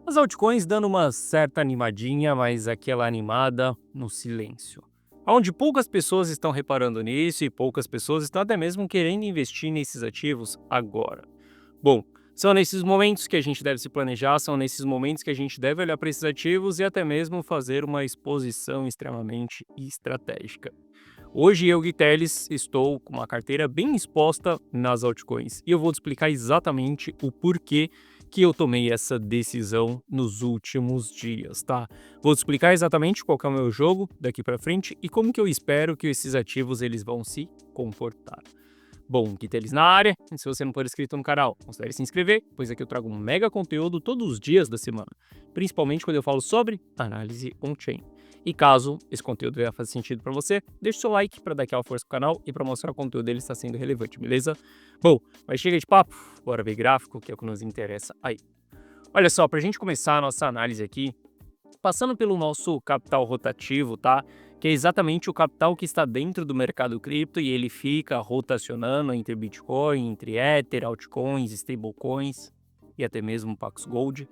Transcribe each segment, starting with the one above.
As altcoins dando uma certa animadinha, mas aquela animada no silêncio. Onde poucas pessoas estão reparando nisso e poucas pessoas estão até mesmo querendo investir nesses ativos agora. Bom, são nesses momentos que a gente deve se planejar, são nesses momentos que a gente deve olhar para esses ativos e até mesmo fazer uma exposição extremamente estratégica. Hoje eu, Gui Teles, estou com uma carteira bem exposta nas altcoins e eu vou te explicar exatamente o porquê que eu tomei essa decisão nos últimos dias, tá? Vou te explicar exatamente qual que é o meu jogo daqui para frente e como que eu espero que esses ativos eles vão se comportar. Bom, Gui Teles na área, e se você não for inscrito no canal, considere se inscrever, pois aqui eu trago um mega conteúdo todos os dias da semana, principalmente quando eu falo sobre análise on-chain. E caso esse conteúdo venha fazer sentido para você, deixe seu like para dar aquela força pro canal e para mostrar que o conteúdo dele está sendo relevante, beleza? Bom, mas chega de papo, bora ver gráfico, que é o que nos interessa aí. Olha só, para a gente começar a nossa análise aqui, passando pelo nosso capital rotativo, tá? Que é exatamente o capital que está dentro do mercado cripto e ele fica rotacionando entre Bitcoin, entre Ether, altcoins, stablecoins e até mesmo Pax Gold.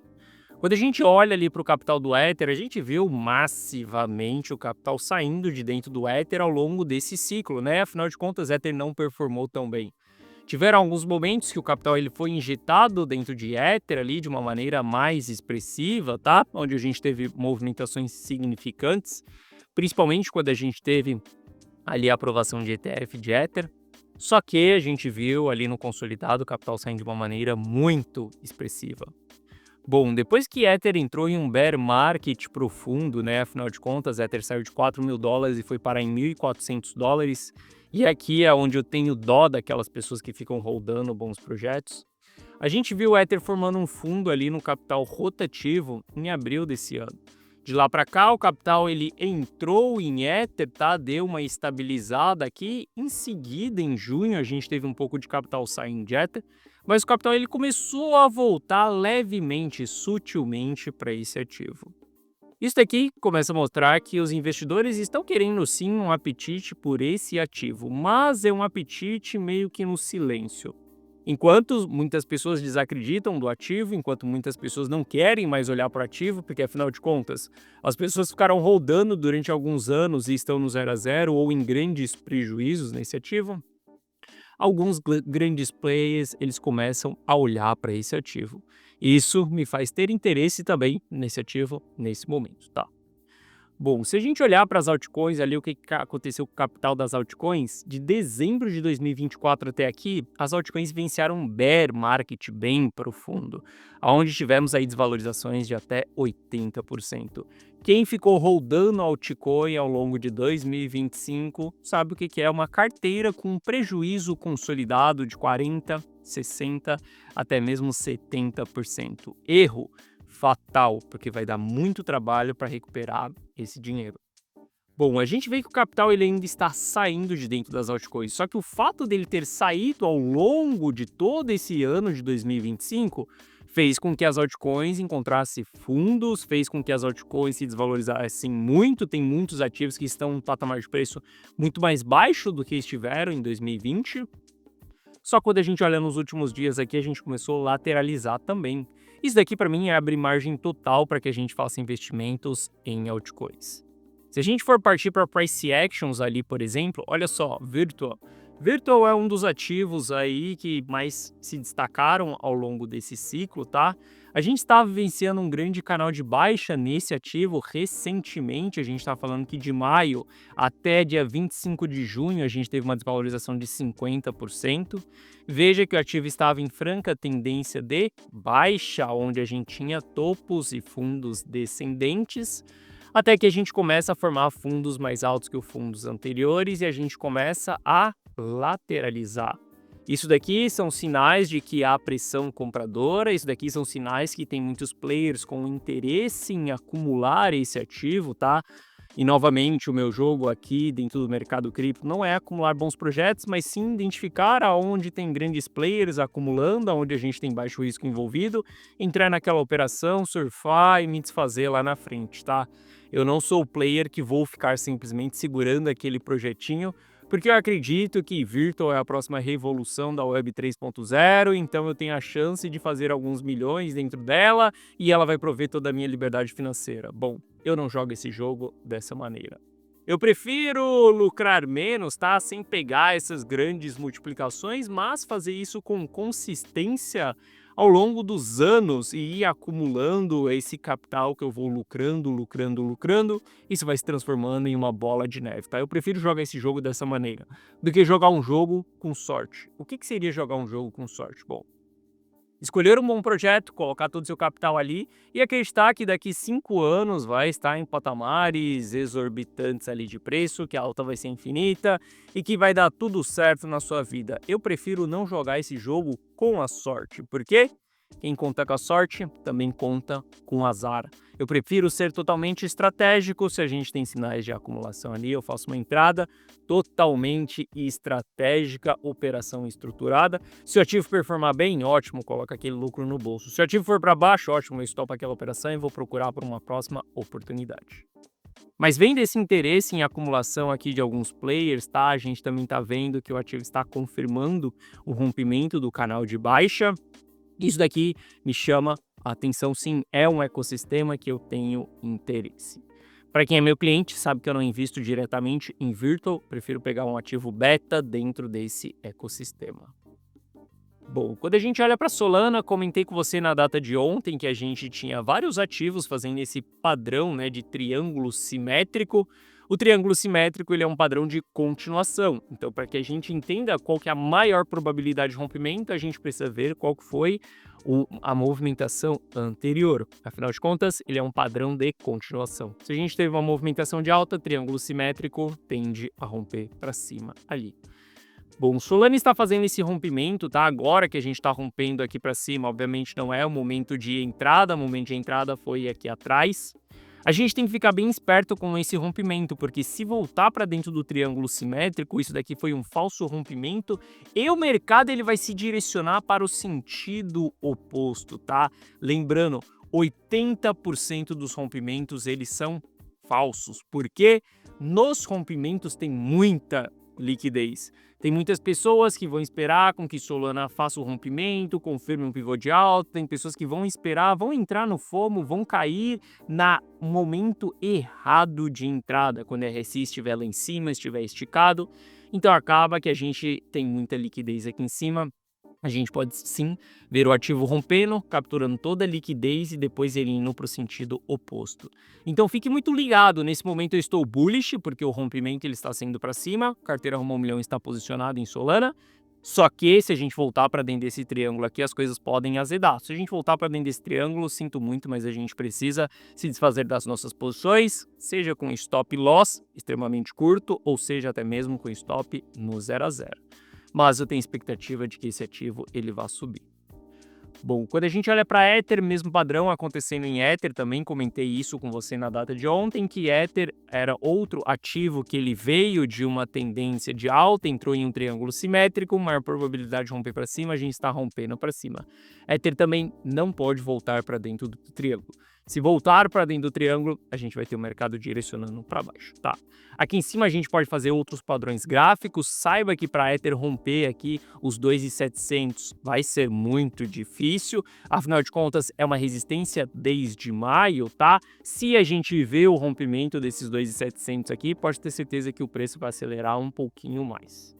Quando a gente olha ali para o capital do Ether, a gente viu massivamente o capital saindo de dentro do Ether ao longo desse ciclo, né? Afinal de contas, Ether não performou tão bem. Tiveram alguns momentos que o capital ele foi injetado dentro de Ether ali de uma maneira mais expressiva, tá? Onde a gente teve movimentações significantes, principalmente quando a gente teve ali a aprovação de ETF de Ether. Só que a gente viu ali no consolidado o capital saindo de uma maneira muito expressiva. Bom, depois que Ether entrou em um bear market profundo, né? Afinal de contas, Ether saiu de $4.000 e foi parar em $1.400. E aqui é onde eu tenho dó daquelas pessoas que ficam holdando bons projetos. A gente viu o Ether formando um fundo ali no capital rotativo em abril desse ano. De lá para cá, o capital ele entrou em Ether, tá? Deu uma estabilizada aqui. Em seguida, em junho, a gente teve um pouco de capital saindo de Ether, mas o capital ele começou a voltar levemente, sutilmente para esse ativo. Isso daqui começa a mostrar que os investidores estão querendo sim um apetite por esse ativo, mas é um apetite meio que no silêncio. Enquanto muitas pessoas desacreditam do ativo, enquanto muitas pessoas não querem mais olhar para o ativo, porque afinal de contas, as pessoas ficaram rodando durante alguns anos e estão no zero a zero ou em grandes prejuízos nesse ativo, alguns grandes players eles começam a olhar para esse ativo. Isso me faz ter interesse também nesse ativo nesse momento, tá? Bom, se a gente olhar para as altcoins ali, o que aconteceu com o capital das altcoins, de dezembro de 2024 até aqui, as altcoins vivenciaram um bear market bem profundo, onde tivemos aí desvalorizações de até 80%. Quem ficou holdando altcoin ao longo de 2025 sabe o que é uma carteira com um prejuízo consolidado de 40, 60, até mesmo 70%. Erro fatal, porque vai dar muito trabalho para recuperar esse dinheiro. Bom, a gente vê que o capital ele ainda está saindo de dentro das altcoins, só que o fato dele ter saído ao longo de todo esse ano de 2025 fez com que as altcoins encontrassem fundos, fez com que as altcoins se desvalorizassem muito, tem muitos ativos que estão em um patamar de preço muito mais baixo do que estiveram em 2020. Só quando a gente olha nos últimos dias aqui, a gente começou a lateralizar também. Isso daqui para mim é abrir margem total para que a gente faça investimentos em altcoins. Se a gente for partir para price actions ali, por exemplo, olha só, Virtual. Virtual é um dos ativos aí que mais se destacaram ao longo desse ciclo, tá? A gente está vivenciando um grande canal de baixa nesse ativo recentemente, a gente está falando que de maio até dia 25 de junho a gente teve uma desvalorização de 50%. Veja que o ativo estava em franca tendência de baixa, onde a gente tinha topos e fundos descendentes, até que a gente começa a formar fundos mais altos que os fundos anteriores e a gente começa a lateralizar. Isso daqui são sinais de que há pressão compradora, isso daqui são sinais que tem muitos players com interesse em acumular esse ativo, tá? E novamente, o meu jogo aqui dentro do mercado cripto não é acumular bons projetos, mas sim identificar aonde tem grandes players acumulando, aonde a gente tem baixo risco envolvido, entrar naquela operação, surfar e me desfazer lá na frente, tá? Eu não sou o player que vou ficar simplesmente segurando aquele projetinho Porque eu acredito que Virtual é a próxima revolução da Web 3.0, então eu tenho a chance de fazer alguns milhões dentro dela e ela vai prover toda a minha liberdade financeira. Bom, eu não jogo esse jogo dessa maneira. Eu prefiro lucrar menos, tá? Sem pegar essas grandes multiplicações, mas fazer isso com consistência ao longo dos anos e ir acumulando esse capital que eu vou lucrando, lucrando, lucrando. Isso vai se transformando em uma bola de neve, tá? Eu prefiro jogar esse jogo dessa maneira do que jogar um jogo com sorte. O que seria jogar um jogo com sorte? Bom, escolher um bom projeto, colocar todo o seu capital ali e acreditar que daqui 5 anos vai estar em patamares exorbitantes ali de preço, que a alta vai ser infinita e que vai dar tudo certo na sua vida. Eu prefiro não jogar esse jogo com a sorte, porque quem conta com a sorte também conta com o azar. Eu prefiro ser totalmente estratégico. Se a gente tem sinais de acumulação ali, eu faço uma entrada totalmente estratégica, operação estruturada. Se o ativo performar bem, ótimo, coloca aquele lucro no bolso. Se o ativo for para baixo, ótimo, eu estopo aquela operação e vou procurar por uma próxima oportunidade. Mas vem desse interesse em acumulação aqui de alguns players, tá? A gente também está vendo que o ativo está confirmando o rompimento do canal de baixa. Isso daqui me chama a atenção, sim, é um ecossistema que eu tenho interesse. Para quem é meu cliente, sabe que eu não invisto diretamente em Virtual, prefiro pegar um ativo beta dentro desse ecossistema. Bom, quando a gente olha para Solana, comentei com você na data de ontem que a gente tinha vários ativos fazendo esse padrão, né, de triângulo simétrico. O triângulo simétrico ele é um padrão de continuação. Então, para que a gente entenda qual que é a maior probabilidade de rompimento, a gente precisa ver qual que foi a movimentação anterior. Afinal de contas, ele é um padrão de continuação. Se a gente teve uma movimentação de alta, triângulo simétrico tende a romper para cima ali. Bom, Solana está fazendo esse rompimento, tá? Agora que a gente está rompendo aqui para cima, obviamente não é o momento de entrada, o momento de entrada foi aqui atrás. A gente tem que ficar bem esperto com esse rompimento, porque se voltar para dentro do triângulo simétrico, isso daqui foi um falso rompimento e o mercado ele vai se direcionar para o sentido oposto, tá? Lembrando, 80% dos rompimentos eles são falsos, porque nos rompimentos tem muita liquidez. Tem muitas pessoas que vão esperar com que Solana faça o rompimento, confirme um pivô de alta, tem pessoas que vão esperar, vão entrar no FOMO, vão cair no momento errado de entrada, quando a RSI estiver lá em cima, estiver esticado. Então acaba que a gente tem muita liquidez aqui em cima. A gente pode sim ver o ativo rompendo, capturando toda a liquidez e depois ele indo para o sentido oposto. Então fique muito ligado, nesse momento eu estou bullish, porque o rompimento ele está saindo para cima, carteira rumo ao milhão está posicionada em Solana, só que se a gente voltar para dentro desse triângulo aqui, as coisas podem azedar. Se a gente voltar para dentro desse triângulo, sinto muito, mas a gente precisa se desfazer das nossas posições, seja com stop loss extremamente curto, ou seja até mesmo com stop no 0 a 0. Mas eu tenho expectativa de que esse ativo ele vá subir. Bom, quando a gente olha para Ether, mesmo padrão acontecendo em Ether, também comentei isso com você na data de ontem, que Ether era outro ativo que ele veio de uma tendência de alta, entrou em um triângulo simétrico, maior probabilidade de romper para cima, a gente está rompendo para cima. Ether também não pode voltar para dentro do triângulo. Se voltar para dentro do triângulo, a gente vai ter o mercado direcionando para baixo, tá? Aqui em cima a gente pode fazer outros padrões gráficos. Saiba que para Ether romper aqui os 2.700 vai ser muito difícil. Afinal de contas, é uma resistência desde maio, tá? Se a gente vê o rompimento desses 2.700 aqui, pode ter certeza que o preço vai acelerar um pouquinho mais.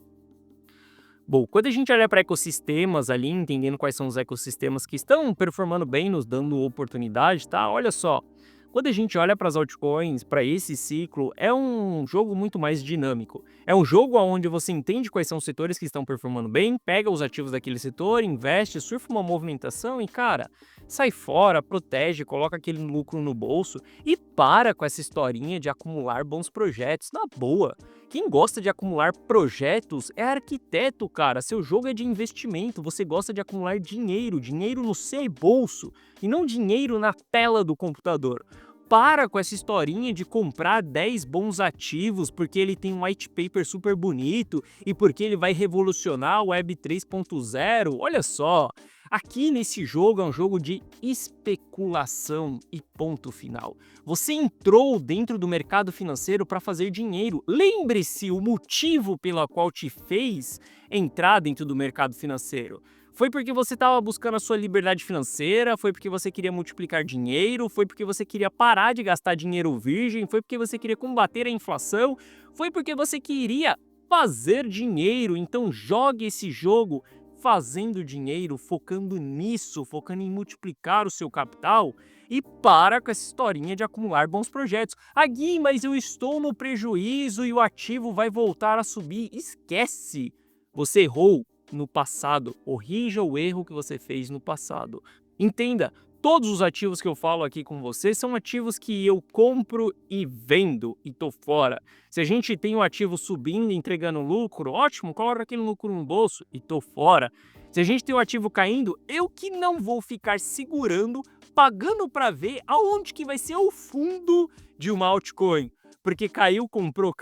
Bom, quando a gente olha para ecossistemas ali, entendendo quais são os ecossistemas que estão performando bem, nos dando oportunidade, tá? Olha só, quando a gente olha para as altcoins, para esse ciclo, é um jogo muito mais dinâmico. É um jogo onde você entende quais são os setores que estão performando bem, pega os ativos daquele setor, investe, surfa uma movimentação e, cara, sai fora, protege, coloca aquele lucro no bolso e para com essa historinha de acumular bons projetos. Na boa, quem gosta de acumular projetos é arquiteto, cara. Seu jogo é de investimento, você gosta de acumular dinheiro, dinheiro no seu bolso e não dinheiro na tela do computador. Para com essa historinha de comprar 10 bons ativos porque ele tem um white paper super bonito e porque ele vai revolucionar o Web 3.0. Olha só, Aqui nesse jogo é um jogo de especulação e ponto final. Você entrou dentro do mercado financeiro para fazer dinheiro. Lembre-se o motivo pelo qual te fez entrar dentro do mercado financeiro. Foi porque você estava buscando a sua liberdade financeira, foi porque você queria multiplicar dinheiro, foi porque você queria parar de gastar dinheiro virgem, foi porque você queria combater a inflação, foi porque você queria fazer dinheiro. Então jogue esse jogo fazendo dinheiro, focando nisso, focando em multiplicar o seu capital e para com essa historinha de acumular bons projetos. Ah, Gui, mas eu estou no prejuízo e o ativo vai voltar a subir. Esquece! Você errou no passado. Corrija o erro que você fez no passado. Entenda, todos os ativos que eu falo aqui com você são ativos que eu compro e vendo e tô fora. Se a gente tem um ativo subindo e entregando lucro, ótimo, coloca aquele lucro no bolso e tô fora. Se a gente tem um ativo caindo, eu que não vou ficar segurando, pagando para ver aonde que vai ser o fundo de uma altcoin. Porque caiu, comprou.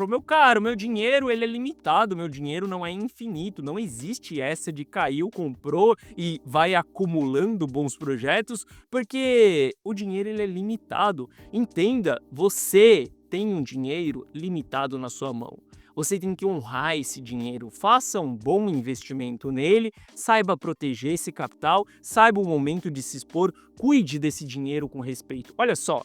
Meu caro, meu dinheiro ele é limitado, meu dinheiro não é infinito, não existe essa de caiu, comprou e vai acumulando bons projetos, porque o dinheiro ele é limitado. Entenda, você tem um dinheiro limitado na sua mão. Você tem que honrar esse dinheiro, faça um bom investimento nele, saiba proteger esse capital, saiba o momento de se expor, cuide desse dinheiro com respeito. Olha só,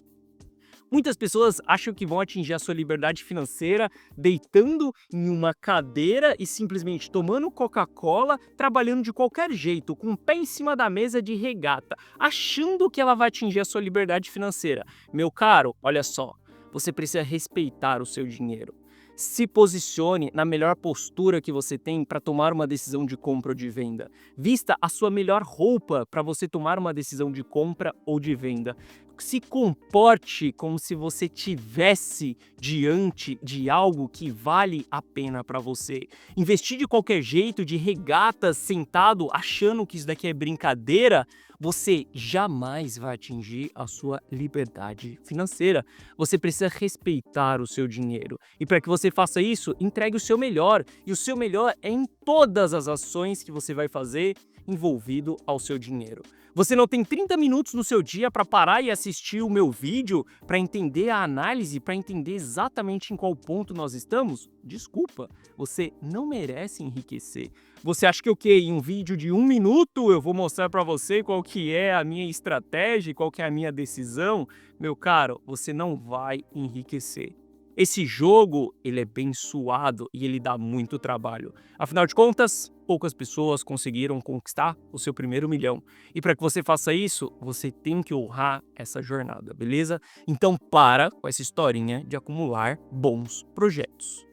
muitas pessoas acham que vão atingir a sua liberdade financeira deitando em uma cadeira e simplesmente tomando Coca-Cola, trabalhando de qualquer jeito, com o pé em cima da mesa de regata, achando que ela vai atingir a sua liberdade financeira. Meu caro, olha só, você precisa respeitar o seu dinheiro. Se posicione na melhor postura que você tem para tomar uma decisão de compra ou de venda. Vista a sua melhor roupa para você tomar uma decisão de compra ou de venda. Se comporte como se você tivesse diante de algo que vale a pena para você. Investir de qualquer jeito, de regata, sentado, achando que isso daqui é brincadeira, você jamais vai atingir a sua liberdade financeira. Você precisa respeitar o seu dinheiro. E para que você faça isso, entregue o seu melhor. E o seu melhor é em todas as ações que você vai fazer envolvido ao seu dinheiro. Você não tem 30 minutos no seu dia para parar e assistir o meu vídeo, para entender a análise, para entender exatamente em qual ponto nós estamos? Desculpa, você não merece enriquecer. Você acha que o quê? Em um vídeo de 1 minuto eu vou mostrar para você qual que é a minha estratégia, qual que é a minha decisão? Meu caro, você não vai enriquecer. Esse jogo, ele é bem suado e ele dá muito trabalho. Afinal de contas, poucas pessoas conseguiram conquistar o seu primeiro milhão. E para que você faça isso, você tem que honrar essa jornada, beleza? Então para com essa historinha de acumular bons projetos.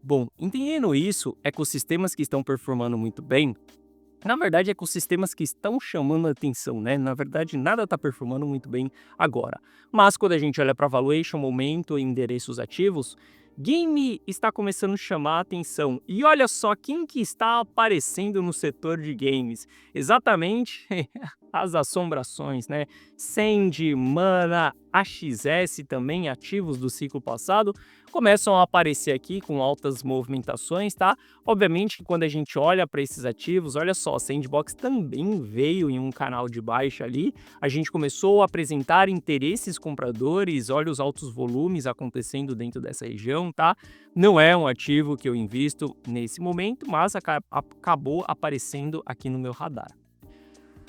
Bom, entendendo isso, ecossistemas que estão performando muito bem, na verdade, ecossistemas que estão chamando a atenção, né? Na verdade, nada está performando muito bem agora. Mas quando a gente olha para valuation, momento e endereços ativos, game está começando a chamar a atenção. E olha só quem que está aparecendo no setor de games. Exatamente as assombrações, né? Sandy, Mana, AXS também, ativos do ciclo passado, começam a aparecer aqui com altas movimentações, tá? Obviamente que quando a gente olha para esses ativos, olha só, a Sandbox também veio em um canal de baixa ali, a gente começou a apresentar interesses compradores, olha os altos volumes acontecendo dentro dessa região, tá? Não é um ativo que eu invisto nesse momento, mas acabou aparecendo aqui no meu radar.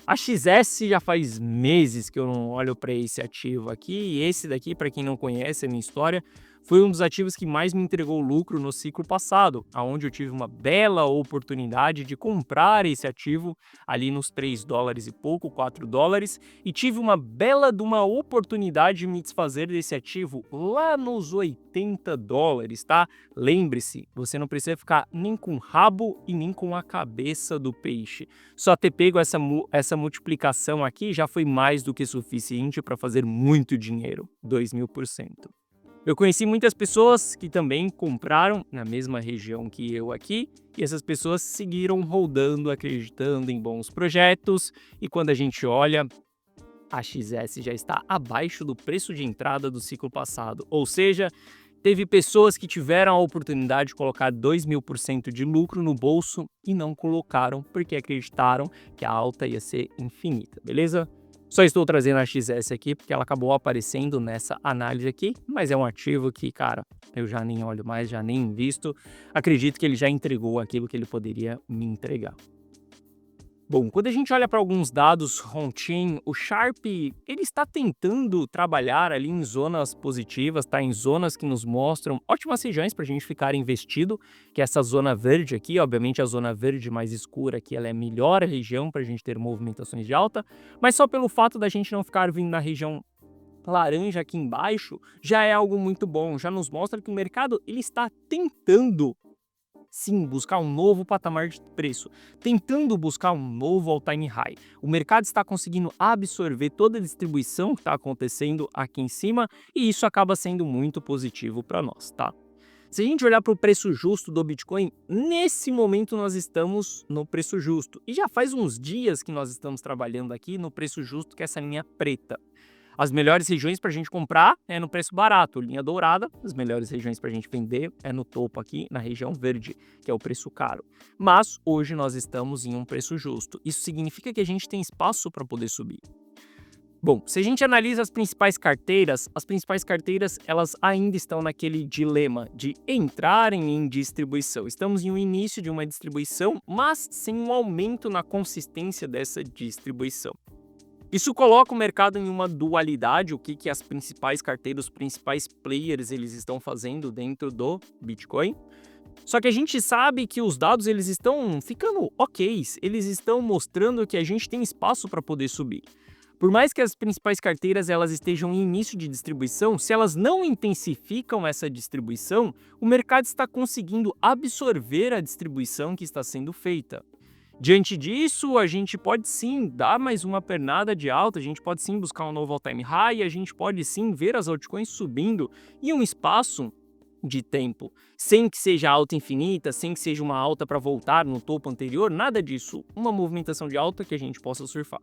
A XS já faz meses que eu não olho para esse ativo aqui, e esse daqui, para quem não conhece a minha história, foi um dos ativos que mais me entregou lucro no ciclo passado, aonde eu tive uma bela oportunidade de comprar esse ativo ali nos 3 dólares e pouco, 4 dólares, e tive uma bela de uma oportunidade de me desfazer desse ativo lá nos 80 dólares, tá? Lembre-se, você não precisa ficar nem com o rabo e nem com a cabeça do peixe. Só ter pego essa multiplicação aqui já foi mais do que suficiente para fazer muito dinheiro, 2.000%. Eu conheci muitas pessoas que também compraram na mesma região que eu aqui, e essas pessoas seguiram rodando, acreditando em bons projetos, e quando a gente olha, a XS já está abaixo do preço de entrada do ciclo passado, ou seja, Teve pessoas que tiveram a oportunidade de colocar 2.000% de lucro no bolso e não colocaram porque acreditaram que a alta ia ser infinita, beleza? Só estou trazendo a XS aqui porque ela acabou aparecendo nessa análise aqui, mas é um ativo que, cara, eu já nem olho mais, já nem invisto. Acredito que ele já entregou aquilo que ele poderia me entregar. Bom, quando a gente olha para alguns dados on-chain, o Sharp ele está tentando trabalhar ali em zonas positivas, tá? Em zonas que nos mostram ótimas regiões para a gente ficar investido, que é essa zona verde aqui, obviamente a zona verde mais escura aqui, ela é a melhor região para a gente ter movimentações de alta, mas só pelo fato da gente não ficar vindo na região laranja aqui embaixo, já é algo muito bom, já nos mostra que o mercado ele está tentando sim, buscar um novo patamar de preço, tentando buscar um novo all-time high. O mercado está conseguindo absorver toda a distribuição que está acontecendo aqui em cima e isso acaba sendo muito positivo para nós, tá? Se a gente olhar para o preço justo do Bitcoin, nesse momento nós estamos no preço justo. E já faz uns dias que nós estamos trabalhando aqui no preço justo, que é essa linha preta. As melhores regiões para a gente comprar é no preço barato, linha dourada. As melhores regiões para a gente vender é no topo aqui, na região verde, que é o preço caro. Mas hoje nós estamos em um preço justo. Isso significa que a gente tem espaço para poder subir. Bom, se a gente analisa as principais carteiras elas ainda estão naquele dilema de entrarem em distribuição. Estamos em um início de uma distribuição, mas sem um aumento na consistência dessa distribuição. Isso coloca o mercado em uma dualidade, o que as principais carteiras, os principais players eles estão fazendo dentro do Bitcoin. Só que a gente sabe que os dados eles estão ficando ok, eles estão mostrando que a gente tem espaço para poder subir. Por mais que as principais carteiras elas estejam em início de distribuição, se elas não intensificam essa distribuição, o mercado está conseguindo absorver a distribuição que está sendo feita. Diante disso, a gente pode sim dar mais uma pernada de alta, a gente pode sim buscar um novo all-time high, a gente pode sim ver as altcoins subindo em um espaço de tempo, sem que seja alta infinita, sem que seja uma alta para voltar no topo anterior, nada disso, uma movimentação de alta que a gente possa surfar.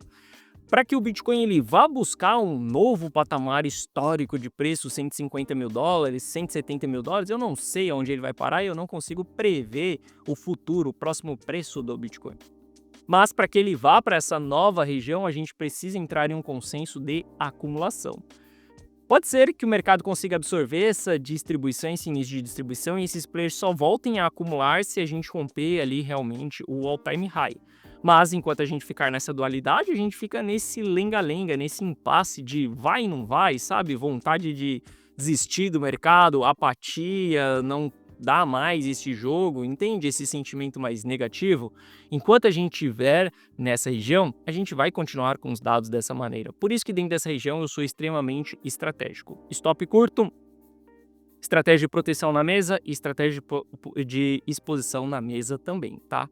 Para que o Bitcoin ele vá buscar um novo patamar histórico de preço, $150 mil, $170 mil, eu não sei onde ele vai parar e eu não consigo prever o futuro, o próximo preço do Bitcoin. Mas para que ele vá para essa nova região, a gente precisa entrar em um consenso de acumulação. Pode ser que o mercado consiga absorver essa distribuição, esse início de distribuição, e esses players só voltem a acumular se a gente romper ali realmente o all-time high. Mas enquanto a gente ficar nessa dualidade, a gente fica nesse lenga-lenga, nesse impasse de vai e não vai, sabe? Vontade de desistir do mercado, apatia, não dá mais esse jogo, entende? Esse sentimento mais negativo. Enquanto a gente estiver nessa região, a gente vai continuar com os dados dessa maneira. Por isso que dentro dessa região eu sou extremamente estratégico. Stop curto, estratégia de proteção na mesa e estratégia de exposição na mesa também, tá?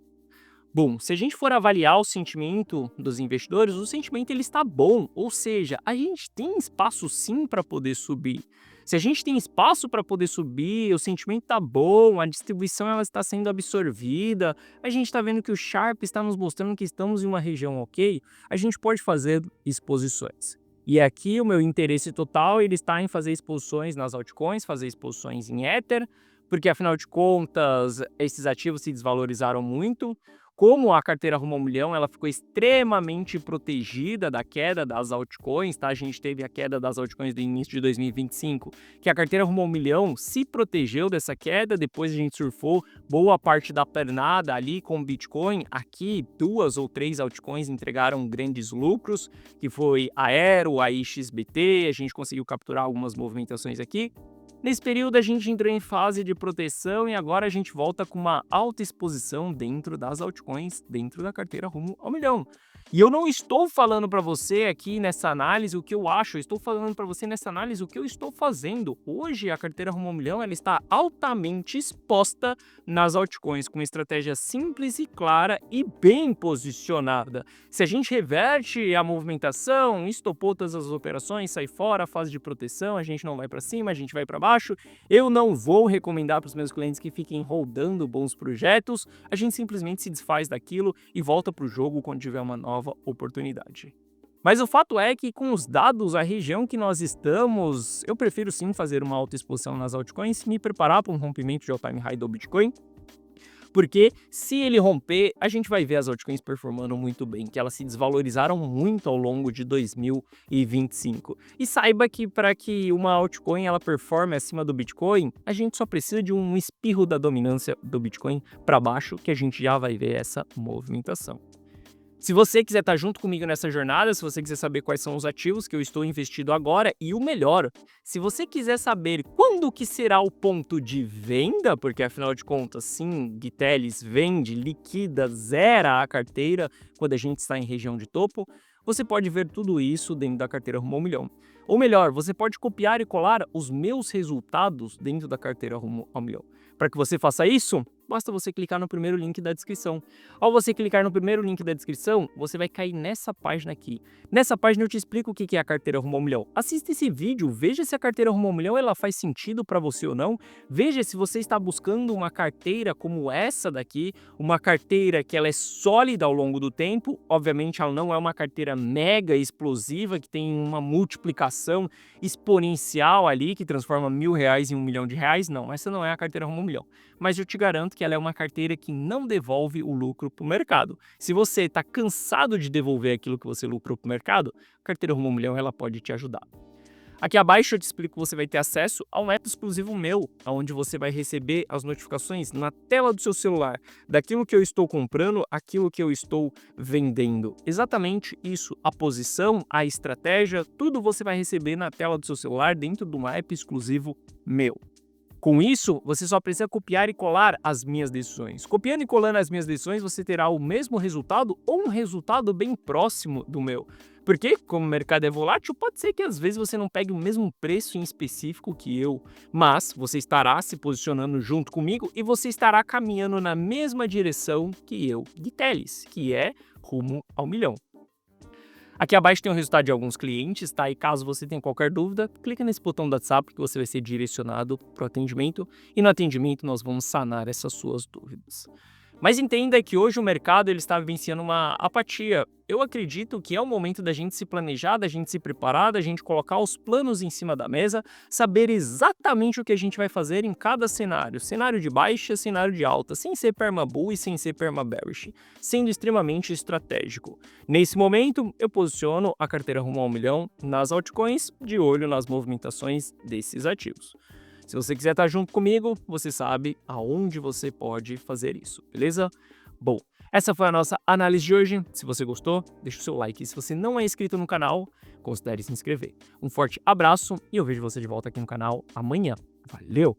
Bom, se a gente for avaliar o sentimento dos investidores, o sentimento ele está bom, ou seja, a gente tem espaço sim para poder subir. Se a gente tem espaço para poder subir, o sentimento está bom, a distribuição ela está sendo absorvida, a gente está vendo que o Sharp está nos mostrando que estamos em uma região ok, a gente pode fazer exposições. E aqui o meu interesse total ele está em fazer exposições nas altcoins, fazer exposições em Ether, porque afinal de contas esses ativos se desvalorizaram muito. Como a carteira rumo ao milhão, ela ficou extremamente protegida da queda das altcoins, tá? A gente teve a queda das altcoins do início de 2025, que a carteira rumo ao milhão se protegeu dessa queda, depois a gente surfou boa parte da pernada ali com o Bitcoin. Aqui, 2 ou 3 altcoins entregaram grandes lucros, que foi a Aero, a XBT, a gente conseguiu capturar algumas movimentações aqui. Nesse período a gente entrou em fase de proteção e agora a gente volta com uma alta exposição dentro das altcoins, dentro da carteira rumo ao milhão. E eu não estou falando para você aqui nessa análise o que eu acho, eu estou falando para você nessa análise o que eu estou fazendo. Hoje a carteira rumo ao milhão ela está altamente exposta nas altcoins, com uma estratégia simples e clara e bem posicionada. Se a gente reverte a movimentação, estopou todas as operações, sai fora, fase de proteção, a gente não vai para cima, a gente vai para baixo. Eu não vou recomendar para os meus clientes que fiquem rodando bons projetos, a gente simplesmente se desfaz daquilo e volta para o jogo quando tiver uma nova oportunidade. Mas o fato é que com os dados, a região que nós estamos, eu prefiro sim fazer uma alta exposição nas altcoins, me preparar para um rompimento de all-time high do Bitcoin, porque se ele romper, a gente vai ver as altcoins performando muito bem, que elas se desvalorizaram muito ao longo de 2025. E saiba que para que uma altcoin ela performe acima do Bitcoin, a gente só precisa de um espirro da dominância do Bitcoin para baixo, que a gente já vai ver essa movimentação. Se você quiser estar junto comigo nessa jornada, se você quiser saber quais são os ativos que eu estou investido agora e o melhor, se você quiser saber quando que será o ponto de venda, porque afinal de contas, sim, Gitelis vende, liquida, zera a carteira quando a gente está em região de topo, você pode ver tudo isso dentro da carteira Rumo ao Milhão. Ou melhor, você pode copiar e colar os meus resultados dentro da carteira Rumo ao Milhão. Para que você faça isso, basta você clicar no primeiro link da descrição. Ao você clicar no primeiro link da descrição, você vai cair nessa página aqui. Nessa página eu te explico o que é a carteira Rumo ao Milhão. Assista esse vídeo, veja se a carteira Rumo ao Milhão ela faz sentido para você ou não. Veja se você está buscando uma carteira como essa daqui, uma carteira que ela é sólida ao longo do tempo. Obviamente ela não é uma carteira mega explosiva, que tem uma multiplicação exponencial ali, que transforma R$1.000 em R$1.000.000. Não, essa não é a carteira Rumo ao Milhão. Mas eu te garanto que ela é uma carteira que não devolve o lucro para o mercado. Se você está cansado de devolver aquilo que você lucrou para o mercado, a carteira Rumo ao Milhão ela pode te ajudar. Aqui abaixo eu te explico que você vai ter acesso a um app exclusivo meu, onde você vai receber as notificações na tela do seu celular, daquilo que eu estou comprando, aquilo que eu estou vendendo. Exatamente isso, a posição, a estratégia, tudo você vai receber na tela do seu celular dentro de um app exclusivo meu. Com isso, você só precisa copiar e colar as minhas decisões. Copiando e colando as minhas decisões, você terá o mesmo resultado ou um resultado bem próximo do meu. Porque, como o mercado é volátil, pode ser que às vezes você não pegue o mesmo preço em específico que eu, mas você estará se posicionando junto comigo e você estará caminhando na mesma direção que eu, Gitelis, que é rumo ao milhão. Aqui abaixo tem o resultado de alguns clientes, tá? E caso você tenha qualquer dúvida, clica nesse botão do WhatsApp que você vai ser direcionado para o atendimento. E no atendimento nós vamos sanar essas suas dúvidas. Mas entenda que hoje o mercado ele está vivenciando uma apatia. Eu acredito que é o momento da gente se planejar, da gente se preparar, da gente colocar os planos em cima da mesa, saber exatamente o que a gente vai fazer em cada cenário. Cenário de baixa, cenário de alta, sem ser perma-bull e sem ser perma-bearish, sendo extremamente estratégico. Nesse momento, eu posiciono a carteira Rumo ao Milhão nas altcoins, de olho nas movimentações desses ativos. Se você quiser estar junto comigo, você sabe aonde você pode fazer isso, beleza? Bom, essa foi a nossa análise de hoje. Se você gostou, deixa o seu like. E se você não é inscrito no canal, considere se inscrever. Um forte abraço e eu vejo você de volta aqui no canal amanhã. Valeu!